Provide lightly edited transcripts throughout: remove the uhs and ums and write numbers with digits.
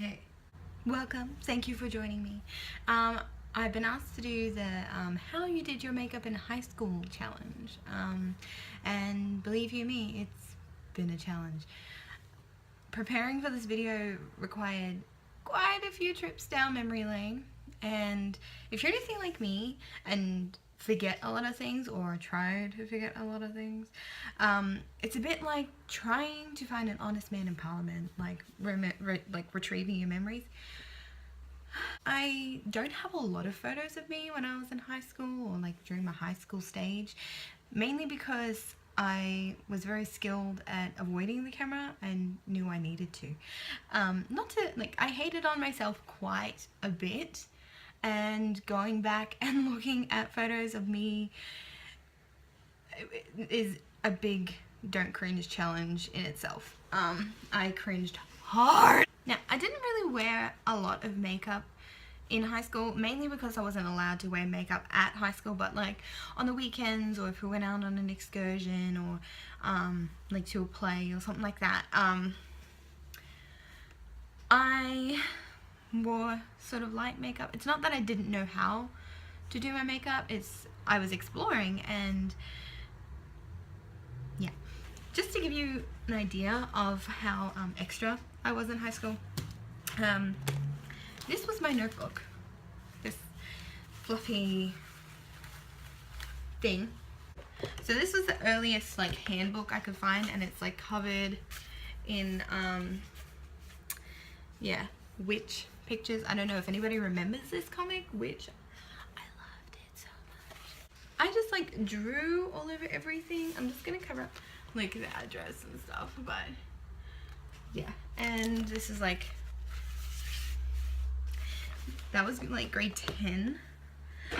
Hey, welcome. Thank you for joining me. I've been asked to do the how you did your makeup in high school challenge. And believe you me, it's been a challenge. Preparing for this video required quite a few trips down memory lane. And if you're anything like me and forget a lot of things or try to forget a lot of things, it's a bit like trying to find an honest man in parliament, like retrieving your memories. I don't have a lot of photos of me when I was in high school or like during my high school stage, mainly because I was very skilled at avoiding the camera and knew I needed to. I hated on myself quite a bit, and going back and looking at photos of me is a big don't cringe challenge in itself. I cringed hard. Now, I didn't really wear a lot of makeup in high school, mainly because I wasn't allowed to wear makeup at high school, but like on the weekends, or if we went out on an excursion, or like to a play or something like that, I wore sort of light makeup. It's not that I didn't know how to do my makeup, it's I was exploring. And yeah, just to give you an idea of how extra I was in high school, this was my notebook, this fluffy thing. So this was the earliest like handbook I could find, and it's like covered in yeah, witch pictures. I don't know if anybody remembers this comic, Witch. I loved it so much. I just like drew all over everything. I'm just gonna cover up like the address and stuff, but yeah. And this is like, that was like grade 10.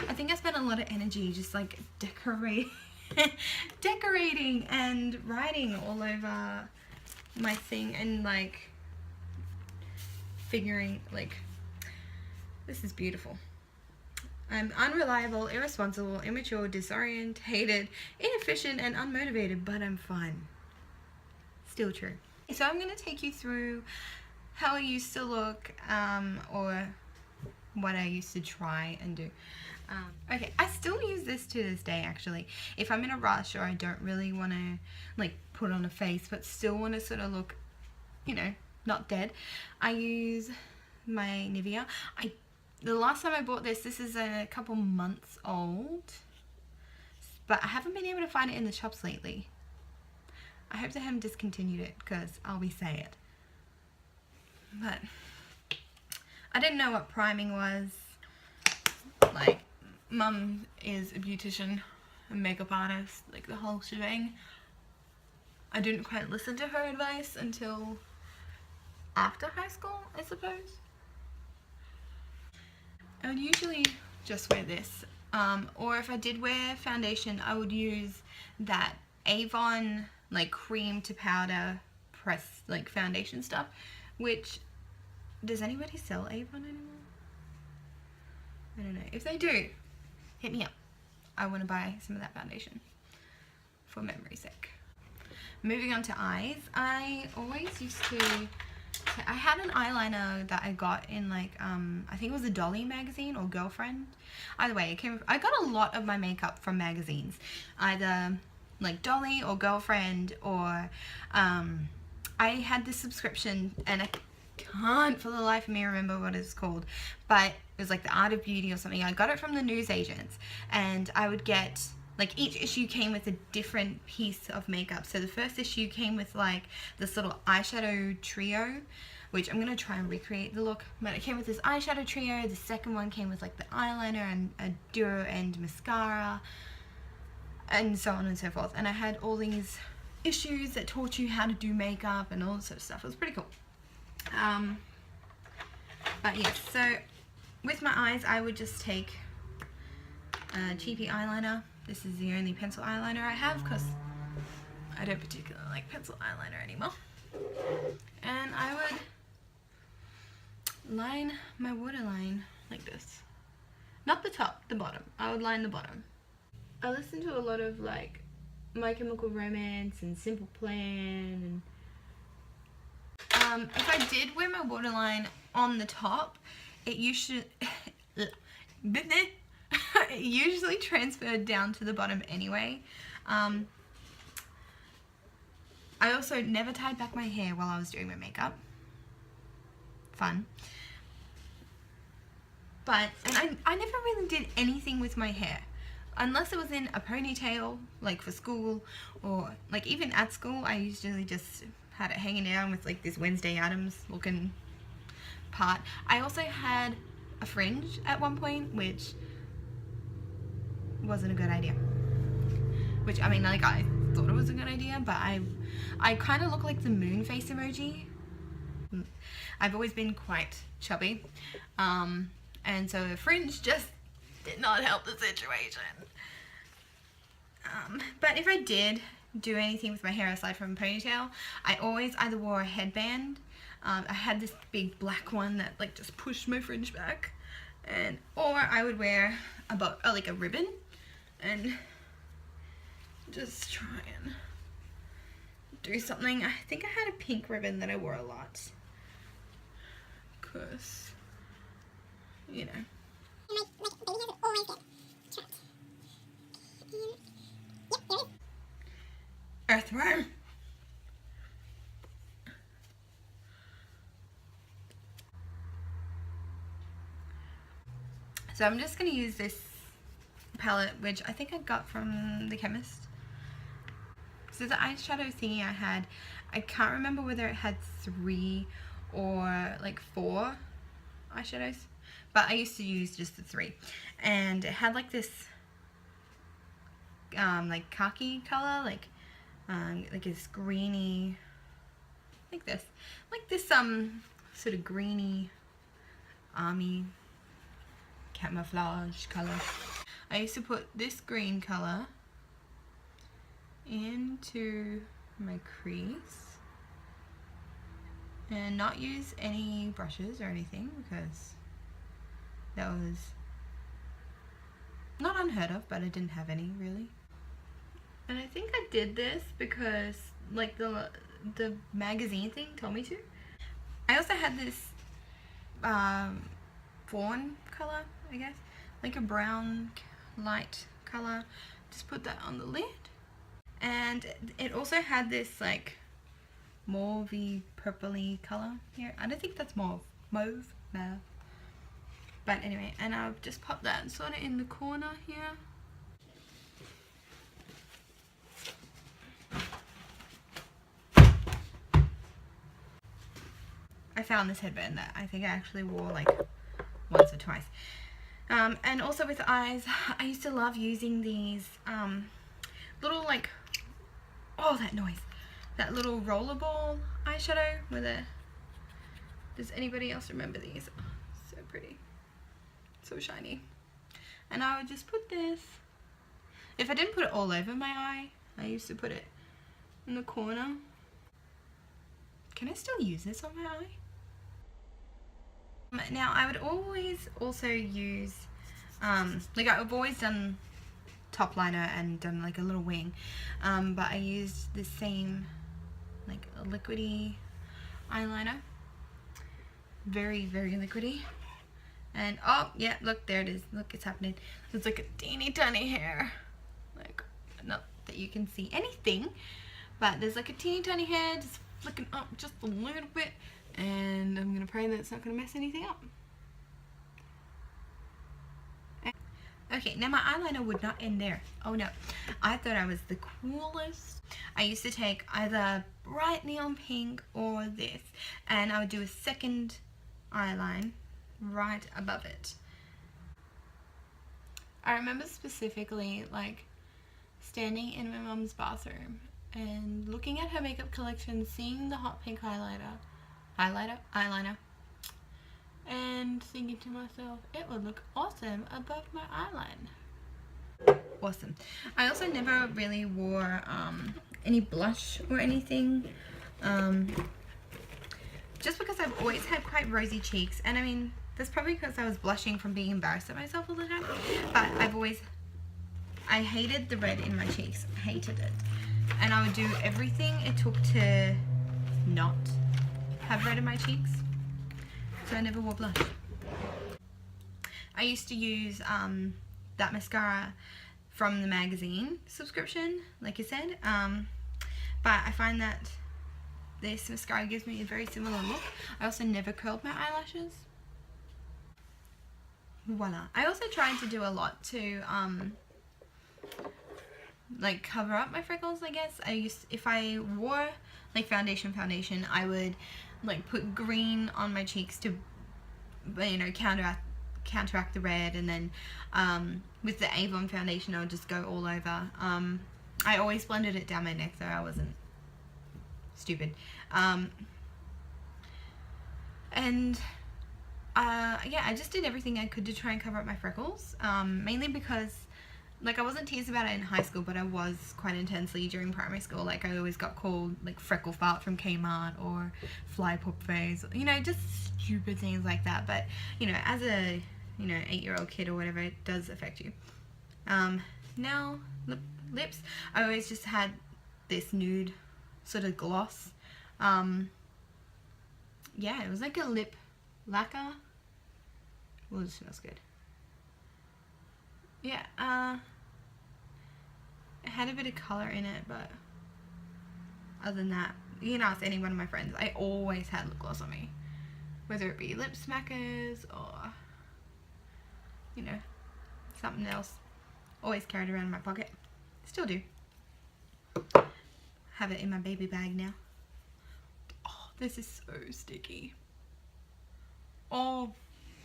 I think I spent a lot of energy just like decorating and writing all over my thing, and like figuring like, this is beautiful. I'm unreliable, irresponsible, immature, disorientated, inefficient, and unmotivated, but I'm fun. Still true. So I'm going to take you through how I used to look, or what I used to try and do. Okay, I still use this to this day actually. If I'm in a rush or I don't really want to like put on a face but still want to sort of look, you know, not dead, I use my Nivea. The last time I bought this is a couple months old, but I haven't been able to find it in the shops lately. I hope they haven't discontinued it, because I'll be sad. But I didn't know what priming was. Like, Mum is a beautician, a makeup artist, like the whole shebang. I didn't quite listen to her advice until after high school, I suppose. I would usually just wear this, or if I did wear foundation, I would use that Avon like cream to powder press like foundation stuff. Which, does anybody sell Avon anymore? I don't know. If they do, hit me up. I want to buy some of that foundation for memory's sake. Moving on to eyes, I always used to, I had an eyeliner that I got in like, I think it was a Dolly magazine or Girlfriend. Either way, I got a lot of my makeup from magazines. Either like Dolly or Girlfriend, or I had this subscription, and I can't for the life of me remember what it's called, but it was like the Art of Beauty or something. I got it from the newsagents, and I would get, like, each issue came with a different piece of makeup. So the first issue came with like this little eyeshadow trio, which I'm gonna try and recreate the look, but it came with this eyeshadow trio. The second one came with like the eyeliner and a duo end mascara, and so on and so forth. And I had all these issues that taught you how to do makeup and all this sort of stuff. It was pretty cool. But yeah, so with my eyes, I would just take a cheapy eyeliner. This is the only pencil eyeliner I have, because I don't particularly like pencil eyeliner anymore. And I would line my waterline like this. Not the top, the bottom. I would line the bottom. I listen to a lot of like My Chemical Romance and Simple Plan, and if I did wear my waterline on the top, it usually it usually transferred down to the bottom anyway. I also never tied back my hair while I was doing my makeup. Fun. But, and I never really did anything with my hair. Unless it was in a ponytail, like for school, or like even at school, I usually just had it hanging down with like this Wednesday Addams looking part. I also had a fringe at one point, which wasn't a good idea. Which, I mean, like, I thought it was a good idea, but I kind of look like the moon face emoji. I've always been quite chubby, and so a fringe just did not help the situation. But if I did do anything with my hair aside from a ponytail, I always either wore a headband. I had this big black one that like just pushed my fringe back, or I would wear like a ribbon and just try and do something. I think I had a pink ribbon that I wore a lot, cause you know. Earthworm. So I'm just going to use this palette, which I think I got from the chemist. So the eyeshadow thingy I had, I can't remember whether it had 3 or like 4 eyeshadows, but I used to use just the 3, and it had like this like khaki color, like this greeny, like this sort of greeny army camouflage color. I used to put this green color into my crease and not use any brushes or anything, because that was not unheard of, but I didn't have any really. And I think I did this because like the magazine thing told me to. I also had this fawn color, I guess, like a brown light color. Just put that on the lid, and it also had this like mauvey purpley color here. I don't think that's mauve, no. But anyway, and I'll just pop that sort of in the corner here. I found this headband that I think I actually wore like once or twice. And also with eyes, I used to love using these little like, oh that noise, that little rollerball eyeshadow with a, does anybody else remember these? Oh, so pretty, so shiny. And I would just put this, if I didn't put it all over my eye, I used to put it in the corner. Can I still use this on my eye? Now I would always also use, like I've always done top liner and done like a little wing, but I used the same like a liquidy eyeliner, very liquidy, and oh yeah, look, there it is, look, it's happening. It's like a teeny tiny hair, like not that you can see anything, but there's like a teeny tiny hair just flicking up just a little bit, and I'm gonna pray that it's not gonna mess anything up. Okay, now my eyeliner would not end there. Oh no, I thought I was the coolest. I used to take either bright neon pink or this, and I would do a second eyeline right above it. I remember specifically like standing in my mom's bathroom and looking at her makeup collection, seeing the hot pink eyeliner, and thinking to myself, it would look awesome above my eyeline. Awesome. I also never really wore any blush or anything, just because I've always had quite rosy cheeks, and I mean, that's probably because I was blushing from being embarrassed at myself all the time, but I hated the red in my cheeks, hated it, and I would do everything it took to not have red in my cheeks. so I never wore blush. I used to use that mascara from the magazine subscription, like I said, but I find that this mascara gives me a very similar look. I also never curled my eyelashes. Voila. I also tried to do a lot to like cover up my freckles, I guess. If I wore like foundation, I would like put green on my cheeks to, you know, counteract the red, and then with the Avon foundation I would just go all over. I always blended it down my neck so I wasn't stupid. Yeah, I just did everything I could to try and cover up my freckles, mainly because like I wasn't teased about it in high school, but I was quite intensely during primary school. Like I always got called like freckle fart from Kmart or fly pop face, you know, just stupid things like that. But you know, as a 8-year-old kid or whatever, it does affect you. Now lips, I always just had this nude sort of gloss. Yeah, it was like a lip lacquer. Well, it smells good. Yeah, it had a bit of colour in it, but other than that, you can ask any one of my friends, I always had lip gloss on me. Whether it be lip smackers or, you know, something else. Always carried around in my pocket. Still do. Have it in my baby bag now. Oh, this is so sticky. Oh,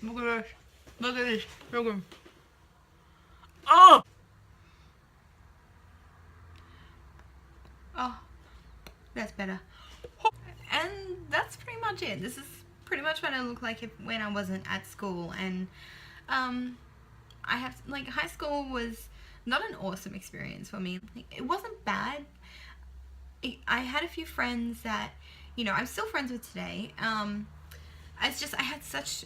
look at this. Look at this. Look at this. Oh! Oh, that's better. And that's pretty much it. This is pretty much what I look like when I wasn't at school. And I have, like, high school was not an awesome experience for me. It wasn't bad. I had a few friends that, you know, I'm still friends with today. It's just I had such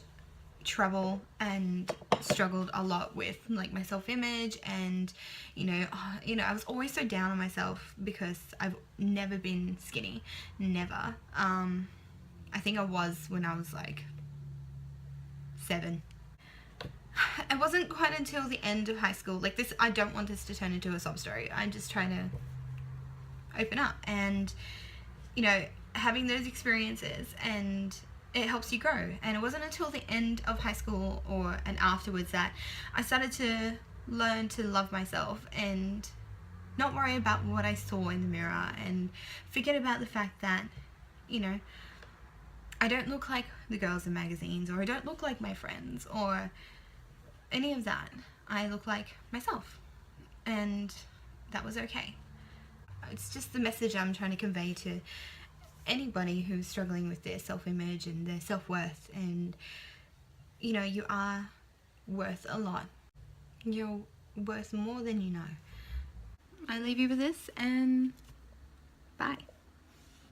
trouble and struggled a lot with like my self-image, and you know I was always so down on myself because I've never been skinny, never. I think I was when I was like 7. It wasn't quite until the end of high school, like this, I don't want this to turn into a sob story, I'm just trying to open up, and you know, having those experiences, and it helps you grow. And it wasn't until the end of high school and afterwards that I started to learn to love myself and not worry about what I saw in the mirror, and forget about the fact that, you know, I don't look like the girls in magazines, or I don't look like my friends or any of that. I look like myself, and that was okay. It's just the message I'm trying to convey to anybody who's struggling with their self-image and their self-worth. And you know, you are worth a lot. You're worth more than you know. I leave you with this, and bye.